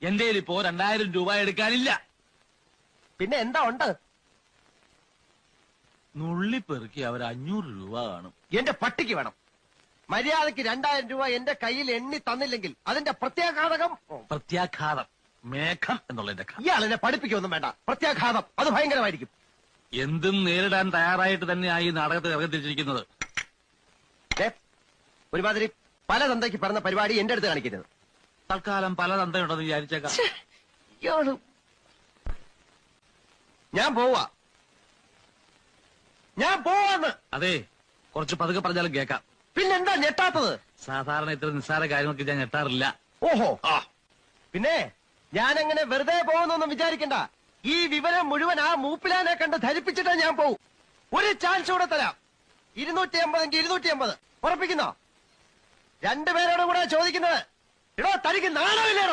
എന്റെ ഇപ്പോ 2000 രൂപ എടുക്കാനില്ല. പിന്നെ എന്താ ഉണ്ട്? നുള്ളിപ്പെറുക്കി അവർ 500 രൂപ കാണും. എന്റെ പട്ടിക്ക് വേണം. മര്യാദക്ക് 2000 രൂപ എന്റെ കയ്യിൽ എണ്ണി തന്നില്ലെങ്കിൽ അതിന്റെ പ്രത്യാഘാതകം. പ്രത്യാഘാതം മേഘം എന്നുള്ളതിന്റെ ഇയാൾ എന്നെ പഠിപ്പിക്കൊന്നും വേണ്ട. പ്രത്യാഘാതം അത് ഭയങ്കരമായിരിക്കും. എന്തും നേരിടാൻ തയ്യാറായിട്ട് തന്നെയായി നാടകത്തിൽ ഇറങ്ങിത്തിരിച്ചിരിക്കുന്നത്. ഒരുമാതിരി പല തന്തയ്ക്ക് പറഞ്ഞ പരിപാടി എന്റെ അടുത്ത് കാണിക്കരുത്. തൽക്കാലം പല തന്തയുണ്ടെന്ന് വിചാരിച്ചേക്കാം. ഞാൻ പോവാന്ന്. അതെ, കുറച്ച് പതുക്കെ പറഞ്ഞാലും കേൾക്കാം. പിന്നെന്താ ഞെട്ടാത്തത്? സാധാരണ ഇത്ര നിസ്സാര കാര്യങ്ങൾക്ക് ഞാൻ ഞെട്ടാറില്ല. ഓഹോ, പിന്നെ ഞാനങ്ങനെ വെറുതെ പോകുന്നൊന്നും വിചാരിക്കണ്ട. ഈ വിവരം മുഴുവൻ ആ മൂപ്പിലാനെ കണ്ട് ധരിപ്പിച്ചിട്ടേ ഞാൻ പോവും. ഒരു ചാൻസ് കൂടെ തരാം. 250 250 ഉറപ്പിക്കുന്നോ? രണ്ടുപേരോടും കൂടെ ചോദിക്കുന്നത്. എടോ, തനിക്ക് നാണമില്ലേടോ?